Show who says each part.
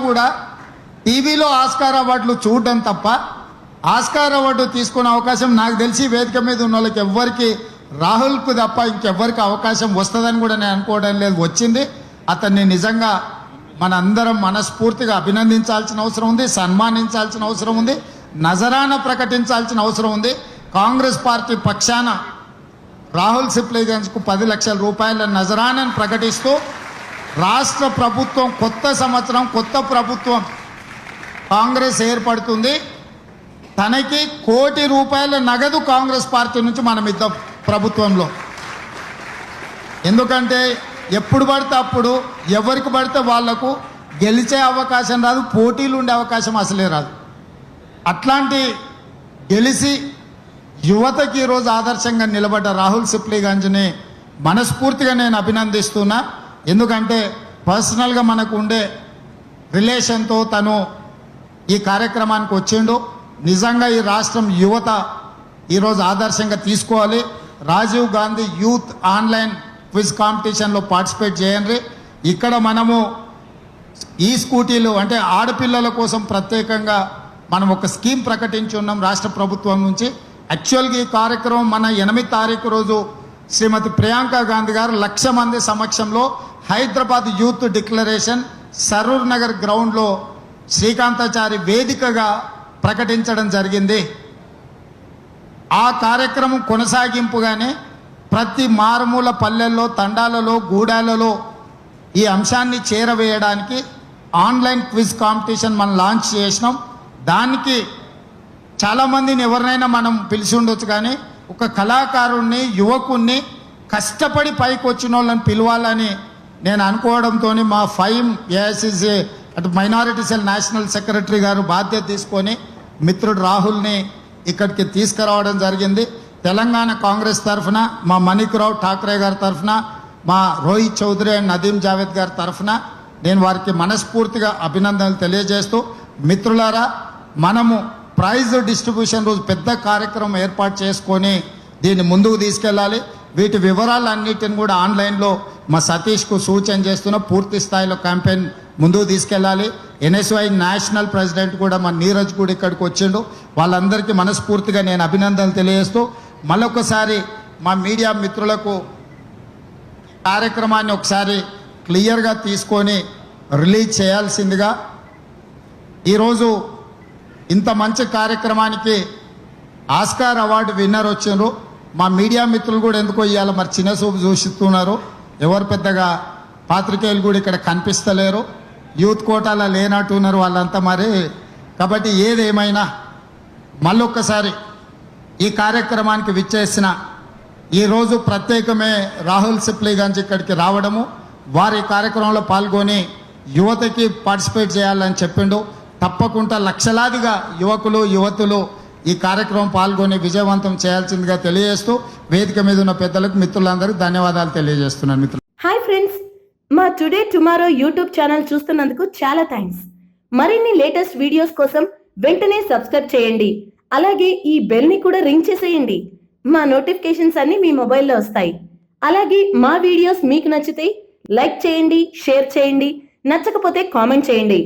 Speaker 1: కూడా టీవీలో ఆస్కార్ అవార్డులు చూడడం తప్ప ఆస్కార్ అవార్డు తీసుకునే అవకాశం నాకు తెలిసి వేదిక మీద ఉన్న వాళ్ళకి ఎవ్వరికి రాహుల్కు తప్ప ఇంకెవ్వరికి అవకాశం వస్తుందని కూడా నేను అనుకోవడం లేదు. వచ్చింది. అతన్ని నిజంగా మన అందరం మనస్ఫూర్తిగా అభినందించాల్సిన అవసరం ఉంది, సన్మానించాల్సిన అవసరం ఉంది, నజరాన ప్రకటించాల్సిన అవసరం ఉంది. కాంగ్రెస్ పార్టీ పక్షాన రాహుల్ సిప్లిగంజ్కు 10 లక్షల రూపాయల నజరానని ప్రకటిస్తూ రాష్ట్ర ప్రభుత్వం కొత్త సంవత్సరం కొత్త ప్రభుత్వం కాంగ్రెస్ ఏర్పడుతుంది. తనకి ₹1 కోటి నగదు కాంగ్రెస్ పార్టీ నుంచి మనం ఇద్దాం ప్రభుత్వంలో. ఎందుకంటే ఎప్పుడు పడితే అప్పుడు ఎవరికి పడితే వాళ్లకు గెలిచే అవకాశం రాదు, పోటీలు ఉండే అవకాశం అసలే రాదు. అట్లాంటి గెలిచి యువతకి ఈరోజు ఆదర్శంగా నిలబడ్డ రాహుల్ సిప్లిగంజ్ని మనస్ఫూర్తిగా నేను అభినందిస్తున్నా. ఎందుకంటే పర్సనల్గా మనకు ఉండే రిలేషన్తో తను ఈ కార్యక్రమానికి వచ్చిండు. నిజంగా ఈ రాష్ట్రం యువత ఈరోజు ఆదర్శంగా తీసుకోవాలి. Rajiv Gandhi youth online quiz కాంపిటీషన్లో పార్టిసిపేట్ చేయండి. ఇక్కడ మనము ఈ స్కూటీలు అంటే ఆడపిల్లల కోసం ప్రత్యేకంగా మనం ఒక స్కీమ్ ప్రకటించి ఉన్నాం రాష్ట్ర ప్రభుత్వం నుంచి. యాక్చువల్గా ఈ కార్యక్రమం మన 8 తారీఖు రోజు శ్రీమతి ప్రియాంక గాంధీ గారు 1,00,000 మంది సమక్షంలో హైదరాబాద్ యూత్ డిక్లరేషన్ సరూర్ నగర్ గ్రౌండ్లో శ్రీకాంతాచారి వేదికగా ప్రకటించడం జరిగింది. ఆ కార్యక్రమం కొనసాగింపుగానే ప్రతి మారుమూల పల్లెల్లో, తండాలలో, గూడాలలో ఈ అంశాన్ని చేరవేయడానికి ఆన్లైన్ క్విజ్ కాంపిటీషన్ మనం లాంచ్ చేసినాం. దానికి చాలామందిని ఎవరినైనా మనం పిలిచి ఉండొచ్చు, కానీ ఒక కళాకారుణ్ణి, యువకుణ్ణి, కష్టపడి పైకి వచ్చిన వాళ్ళని పిలవాలని నేను అనుకోవడంతో మా ఫైమ్ ఏఐసిసి అటు మైనారిటీ సెల్ నేషనల్ సెక్రటరీ గారు బాధ్యత తీసుకొని మిత్రుడు రాహుల్ని ఇక్కడికి తీసుకురావడం జరిగింది. తెలంగాణ కాంగ్రెస్ తరఫున మా మణిక్రావు ఠాక్రే గారి తరఫున, మా రోహిత్ చౌదరి అండ్ నదీం జావేద్ గారి తరఫున నేను వారికి మనస్ఫూర్తిగా అభినందనలు తెలియజేస్తూ, మిత్రులారా మనము ప్రైజ్ డిస్ట్రిబ్యూషన్ రోజు పెద్ద కార్యక్రమం ఏర్పాటు చేసుకొని దీన్ని ముందుకు తీసుకెళ్ళాలి. వీటి వివరాలన్నిటిని కూడా ఆన్లైన్లో మా సతీష్కు సూచన చేస్తున్న పూర్తి స్థాయిలో క్యాంపెయిన్ ముందుకు తీసుకెళ్ళాలి. ఎన్ఎస్వై నేషనల్ ప్రెసిడెంట్ కూడా మా నీరజ్ కూడా ఇక్కడికి వచ్చిండు. వాళ్ళందరికీ మనస్ఫూర్తిగా నేను అభినందనలు తెలియజేస్తూ మళ్ళొకసారి మా మీడియా మిత్రులకు కార్యక్రమాన్ని ఒకసారి క్లియర్గా తీసుకొని రిలీజ్ చేయాల్సిందిగా. ఈరోజు ఇంత మంచి కార్యక్రమానికి ఆస్కార్ అవార్డు విన్నర్ వచ్చిండ్రు. మా మీడియా మిత్రులు కూడా ఎందుకో ఇవాళ మరి చిన్న చూపు చూస్తున్నారు. ఎవరు పెద్దగా పాత్రికేయులు కూడా ఇక్కడ కనిపిస్తలేరు, యూత్ కోటాలో లేనట్టున్నారు వాళ్ళంతా మరి. కాబట్టి ఏదేమైనా మళ్ళొక్కసారి ఈ కార్యక్రమానికి విచ్చేసిన ఈరోజు ప్రత్యేకమే రాహుల్ సిప్లిగంజ్ ఇక్కడికి రావడము, వారి కార్యక్రమంలో పాల్గొని యువతకి పార్టిసిపేట్ చేయాలని చెప్పిండు. తప్పకుండా లక్షలాదిగా యువకులు యువతులు ఈ కార్యక్రమం పాల్గొని విజయవంతం చేయాల్సిందిగా తెలియజేస్తూ వేదిక మీద ఉన్న పెద్దలకు మిత్రులందరికీ ధన్యవాదాలు తెలియజేస్తున్నాను. మిత్రులు,
Speaker 2: హాయ్ ఫ్రెండ్స్, మా టుడే టుమారో యూట్యూబ్ ఛానల్ చూస్తున్నందుకు చాలా థ్యాంక్స్. మరిన్ని లేటెస్ట్ వీడియోస్ కోసం వెంటనే సబ్స్క్రైబ్ చేయండి. అలాగే ఈ బెల్ ని కూడా రింగ్ చేసేయండి. మా నోటిఫికేషన్స్ అన్ని మీ మొబైల్లో వస్తాయి. అలాగే మా వీడియోస్ మీకు నచ్చితే లైక్ చేయండి, షేర్ చేయండి, నచ్చకపోతే కామెంట్ చేయండి.